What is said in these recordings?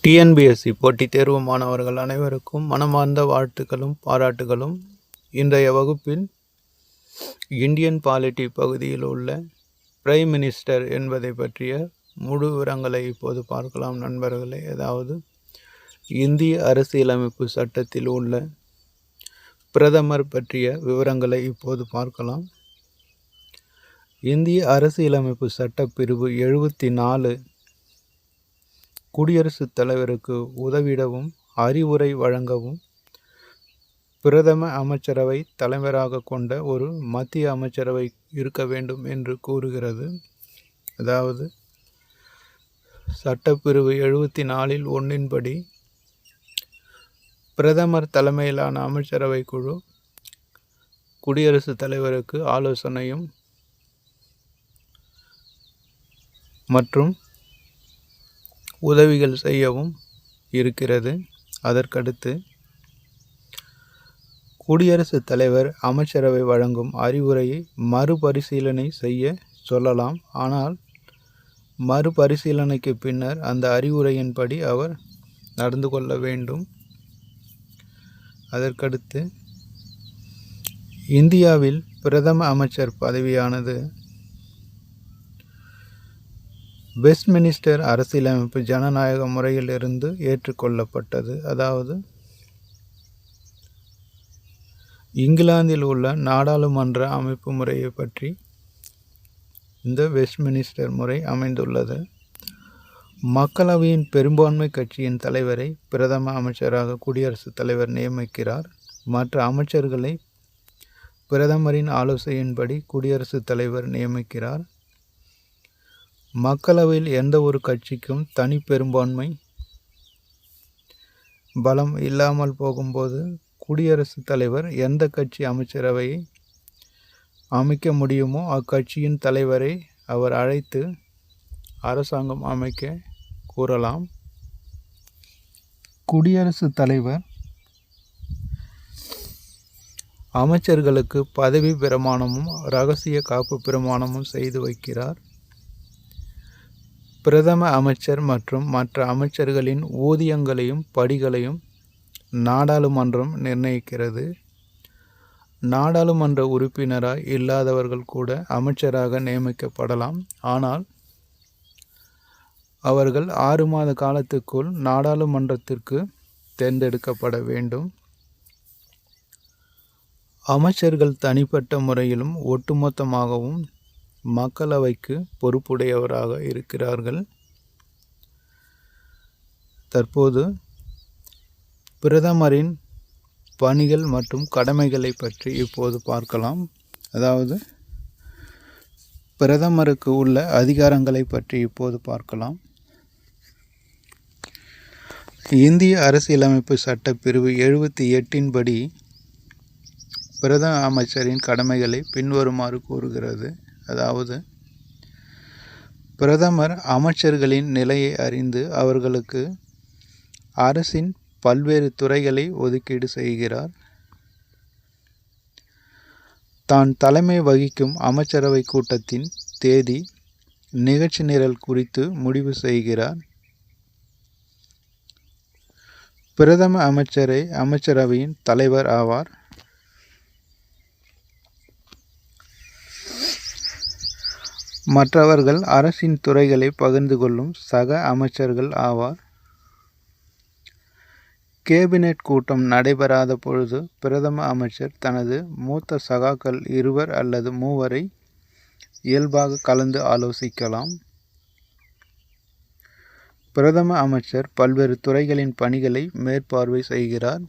TNPSC போட்டித் தேர்வு மாணவர்கள் அனைவருக்கும் மனமார்ந்த வாழ்த்துக்களும் பாராட்டுகளும். இன்றைய வகுப்பில் இந்தியன் பாலிட்டி பகுதியில் உள்ள பிரைம் மினிஸ்டர் என்பதை பற்றிய முழு விவரங்களை இப்போது பார்க்கலாம் நண்பர்களே. அதாவது இந்திய அரசியலமைப்பு சட்டத்தில் உள்ள பிரதமர் பற்றிய விவரங்களை இப்போது பார்க்கலாம். இந்திய அரசியலமைப்பு சட்ட பிரிவு 74 குடியரசுத் தலைவருக்கு உதவிடவும் அறிவுரை வழங்கவும் பிரதம அமைச்சரவை தலைவராக கொண்ட ஒரு மத்திய அமைச்சரவை இருக்க வேண்டும் என்று கூறுகிறது. அதாவது சட்டப்பிரிவு 74 1 பிரதமர் தலைமையிலான அமைச்சரவை குழு குடியரசுத் தலைவருக்கு ஆலோசனையும் மற்றும் உதவிகள் செய்யவும் இருக்கிறது. அதற்கடுத்து குடியரசுத் தலைவர் அமைச்சரவை வழங்கும் அறிவுரையை மறுபரிசீலனை செய்ய சொல்லலாம். ஆனால் மறுபரிசீலனைக்கு பின்னர் அந்த அறிவுரையின்படி அவர் நடந்து கொள்ள வேண்டும். அதற்கடுத்து இந்தியாவில் பிரதம அமைச்சர் பதவியானது வெஸ்ட்மினிஸ்டர் அரசியலமைப்பு ஜனநாயக முறையிலிருந்து ஏற்றுக்கொள்ளப்பட்டது. அதாவது இங்கிலாந்தில் உள்ள நாடாளுமன்ற அமைப்பு முறையை பற்றி இந்த வெஸ்ட்மினிஸ்டர் முறை அமைந்துள்ளது. மக்களவையின் பெரும்பான்மை கட்சியின் தலைவரை பிரதம அமைச்சராக குடியரசுத் தலைவர் நியமிக்கிறார். மற்ற அமைச்சர்களை பிரதமரின் ஆலோசனையின்படி குடியரசுத் தலைவர் நியமிக்கிறார். மக்களவையில் எந்த ஒரு கட்சிக்கும் தனி பெரும்பான்மை பலம் இல்லாமல் போகும்போது குடியரசுத் தலைவர் எந்த கட்சி அமைச்சரவையை அமைக்க முடியுமோ அக்கட்சியின் தலைவரை அவர் அழைத்து அரசாங்கம் அமைக்க கூறலாம். குடியரசுத் தலைவர் அமைச்சர்களுக்கு பதவி பிரமாணமும் இரகசிய காப்பு பிரமாணமும் செய்து வைக்கிறார். பிரதம அமைச்சர் மற்றும் மற்ற அமைச்சர்களின் ஊதியங்களையும் படிகளையும் நாடாளுமன்றம் நிர்ணயிக்கிறது. நாடாளுமன்ற உறுப்பினராய் இல்லாதவர்கள் கூட அமைச்சராக நியமிக்கப்படலாம். ஆனால் அவர்கள் 6 மாத காலத்துக்குள் நாடாளுமன்றத்திற்கு தேர்ந்தெடுக்கப்பட வேண்டும். அமைச்சர்கள் தனிப்பட்ட முறையிலும் ஒட்டுமொத்தமாகவும் மக்களவைக்கு பொறுப்புடையவராக இருக்கிறார்கள். தற்போது பிரதமரின் பணிகள் மற்றும் கடமைகளை பற்றி இப்போது பார்க்கலாம். அதாவது பிரதமருக்கு உள்ள அதிகாரங்களை பற்றி இப்போது பார்க்கலாம். இந்திய அரசியலமைப்பு சட்ட பிரிவு 78 படி பிரதம அமைச்சரின் கடமைகளை பின்வருமாறு கூறுகிறது. அதாவது பிரதமர் அமைச்சர்களின் நிலையை அறிந்து அவர்களுக்கு அரசின் பல்வேறு துறைகளை ஒதுக்கீடு செய்கிறார். தான் தலைமை வகிக்கும் அமைச்சரவை கூட்டத்தின் தேதி நிகழ்ச்சி நிரல் குறித்து முடிவு செய்கிறார். பிரதம அமைச்சரே அமைச்சரவையின் தலைவர் ஆவார். மற்றவர்கள் அரசின் துறைகளை பகிர்ந்து கொள்ளும் சக அமைச்சர்கள் ஆவார். கேபினெட் கூட்டம் நடைபெறாத பொழுது பிரதம அமைச்சர் தனது மூத்த சகாக்கள் 2 அல்லது 3 இயல்பாக கலந்து ஆலோசிக்கலாம். பிரதம அமைச்சர் பல்வேறு துறைகளின் பணிகளை மேற்பார்வை செய்கிறார்.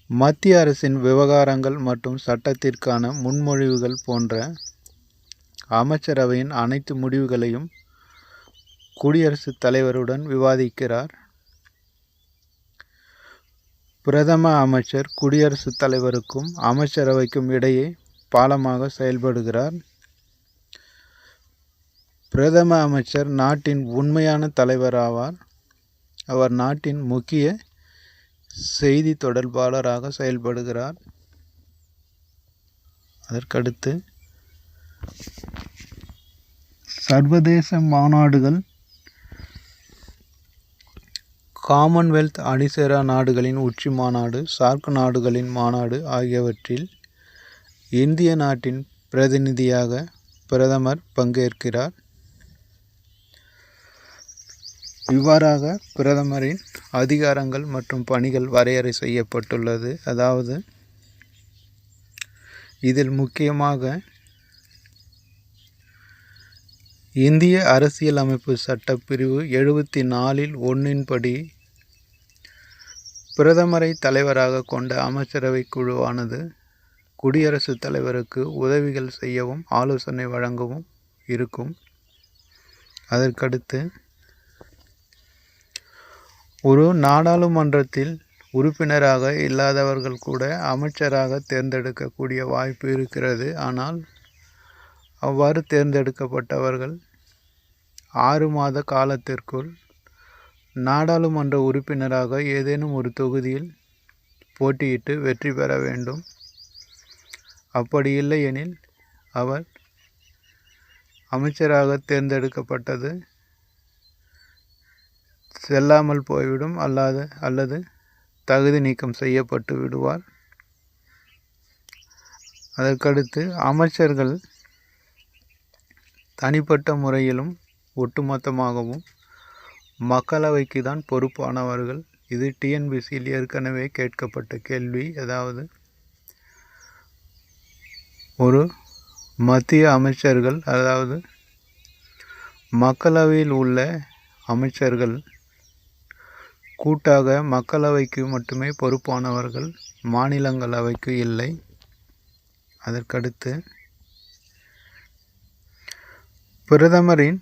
மத்திய அரசின் விவகாரங்கள் மற்றும் சட்டத்திற்கான முன்மொழிவுகள் போன்ற அமைச்சரவையின் அனைத்து முடிவுகளையும் குடியரசுத் தலைவருடன் விவாதிக்கிறார். பிரதம அமைச்சர் குடியரசுத் தலைவருக்கும் அமைச்சரவைக்கும் இடையே பாலமாக செயல்படுகிறார். பிரதம அமைச்சர் நாட்டின் உண்மையான தலைவர் ஆவார். அவர் நாட்டின் முக்கிய செய்தி தொடர்பாளராக செயல்படுகிறார். அதற்கடுத்து சர்வதேச மாநாடுகள் காமன்வெல்த் அணிசேரா நாடுகளின் உச்சி மாநாடு, சார்க் நாடுகளின் மாநாடு ஆகியவற்றில் இந்திய நாட்டின் பிரதிநிதியாக பிரதமர் பங்கேற்கிறார். இவ்வாறாக பிரதமரின் அதிகாரங்கள் மற்றும் பணிகள் வரையறை செய்யப்பட்டுள்ளது. அதாவது இதில் முக்கியமாக இந்திய அரசியலமைப்பு சட்டப்பிரிவு 74(1) படி பிரதமரை தலைவராக கொண்ட அமைச்சரவை குழுவானது குடியரசுத் தலைவருக்கு உதவிகள் செய்யவும் ஆலோசனை வழங்கவும் இருக்கும். அதற்கடுத்து ஒரு நாடாளுமன்றத்தில் உறுப்பினராக இல்லாதவர்கள் கூட அமைச்சராக தேர்ந்தெடுக்கக்கூடிய வாய்ப்பு இருக்கிறது. ஆனால் அவ்வாறு தேர்ந்தெடுக்கப்பட்டவர்கள் 6 மாத காலத்திற்குள் நாடாளுமன்ற உறுப்பினராக ஏதேனும் ஒரு தொகுதியில் போட்டியிட்டு வெற்றி பெற வேண்டும். அப்படி இல்லை எனில் அவர் அமைச்சராக தேர்ந்தெடுக்கப்பட்டது செல்லாமல் போய்விடும் அல்லது தகுதி நீக்கம் செய்யப்பட்டு விடுவார். அதற்கடுத்து அமைச்சர்கள் தனிப்பட்ட முறையிலும் ஒட்டுமொத்தமாகவும் மக்களவைக்கு தான் பொறுப்பானவர்கள். இது டிஎன்பிசியில் ஏற்கனவே கேட்கப்பட்ட கேள்வி. அதாவது ஒரு மத்திய அமைச்சர்கள், அதாவது மக்களவையில் உள்ள அமைச்சர்கள் கூட்டாக மக்களவைக்கு மட்டுமே பொறுப்பானவர்கள், மாநிலங்களவைக்கு இல்லை. அதற்கடுத்து பிரதமரின்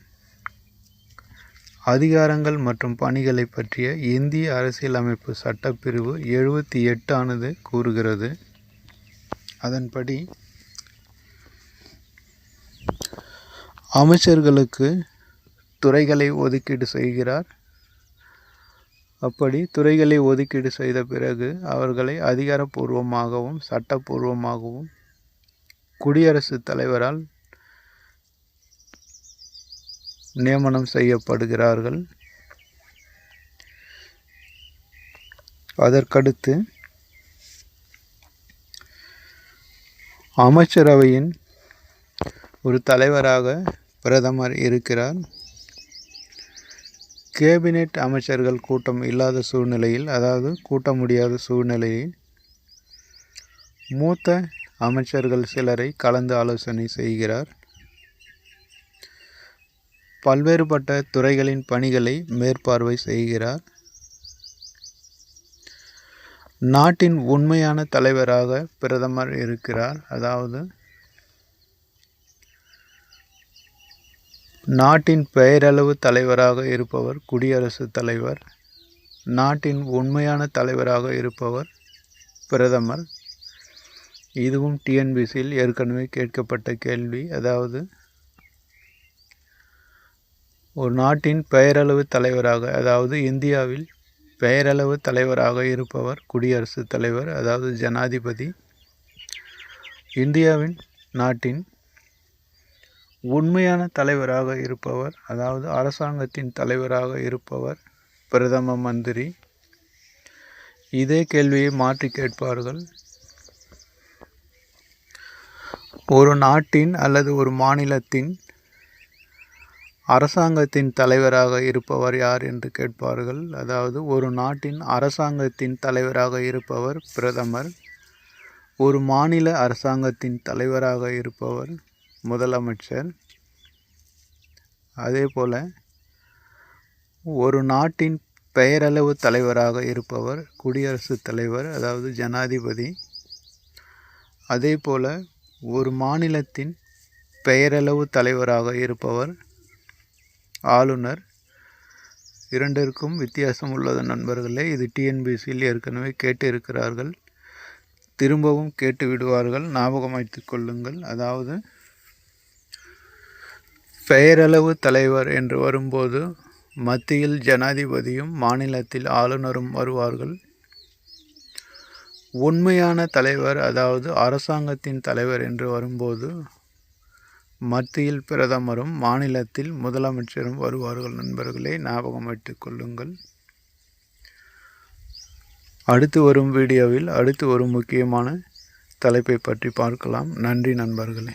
அதிகாரங்கள் மற்றும் பணிகளை பற்றிய இந்திய அரசியலமைப்பு சட்டப்பிரிவு 78 கூறுகிறது. அதன்படி அமைச்சர்களுக்கு துறைகளை ஒதுக்கீடு செய்கிறார். அப்படி துறைகளை ஒதுக்கீடு செய்த பிறகு அவர்களை அதிகாரப்பூர்வமாகவும் சட்டப்பூர்வமாகவும் குடியரசுத் தலைவரால் நியமனம் செய்யப்படுகிறார்கள். அதற்கடுத்து அமைச்சரவையின் ஒரு தலைவராக பிரதமர் இருக்கிறார். கேபினெட் அமைச்சர்கள் கூட்டம் இல்லாத சூழ்நிலையில், அதாவது கூட்ட முடியாத சூழ்நிலையில் மூத்த அமைச்சர்கள் சிலரை கலந்து ஆலோசனை செய்கிறார். பல்வேறுபட்ட துறைகளின் பணிகளை மேற்பார்வை செய்கிறார். நாட்டின் உண்மையான தலைவராக பிரதமர் இருக்கிறார். அதாவது நாட்டின் பெயரளவு தலைவராக இருப்பவர் குடியரசுத் தலைவர். நாட்டின் உண்மையான தலைவராக இருப்பவர் பிரதமர். இதுவும் டிஎன்பிசியில் ஏற்கனவே கேட்கப்பட்ட கேள்வி. அதாவது ஒரு நாட்டின் பெயரளவு தலைவராக, அதாவது இந்தியாவில் பெயரளவு தலைவராக இருப்பவர் குடியரசுத் தலைவர், அதாவது ஜனாதிபதி. இந்தியாவின் நாட்டின் உண்மையான தலைவராக இருப்பவர், அதாவது அரசாங்கத்தின் தலைவராக இருப்பவர் பிரதம மந்திரி. இதே கேள்வியை மாற்றி கேட்பார்கள். ஒரு நாட்டின் அல்லது ஒரு மாநிலத்தின் அரசாங்கத்தின் தலைவராக இருப்பவர் யார் என்று கேட்பார்கள். அதாவது ஒரு நாட்டின் அரசாங்கத்தின் தலைவராக இருப்பவர் பிரதமர். ஒரு மாநில அரசாங்கத்தின் தலைவராக இருப்பவர் முதலமைச்சர். அதேபோல ஒரு நாட்டின் பெயரளவு தலைவராக இருப்பவர் குடியரசுத் தலைவர், அதாவது ஜனாதிபதி. அதேபோல ஒரு மாநிலத்தின் பெயரளவு தலைவராக இருப்பவர் ஆளுநர். இரண்டிற்கும் வித்தியாசம் உள்ளது நண்பர்களே. இது டிஎன்பிசியில் ஏற்கனவே கேட்டு இருக்கிறார்கள், திரும்பவும் கேட்டு விடுவார்கள், ஞாபகம் வைத்துக் கொள்ளுங்கள். அதாவது பெயரளவு தலைவர் என்று வரும்போது மத்தியில் ஜனாதிபதியும் மாநிலத்தில் ஆளுநரும் வருவார்கள். உண்மையான தலைவர், அதாவது அரசாங்கத்தின் தலைவர் என்று வரும்போது மத்தியில் பிரதமரும் மாநிலத்தில் முதலமைச்சரும் வருவார்கள் நண்பர்களே, ஞாபகம் வைத்துக் கொள்ளுங்கள். அடுத்து வரும் வீடியோவில் அடுத்து ஒரு முக்கியமான தலைப்பை பற்றி பார்க்கலாம். நன்றி நண்பர்களே.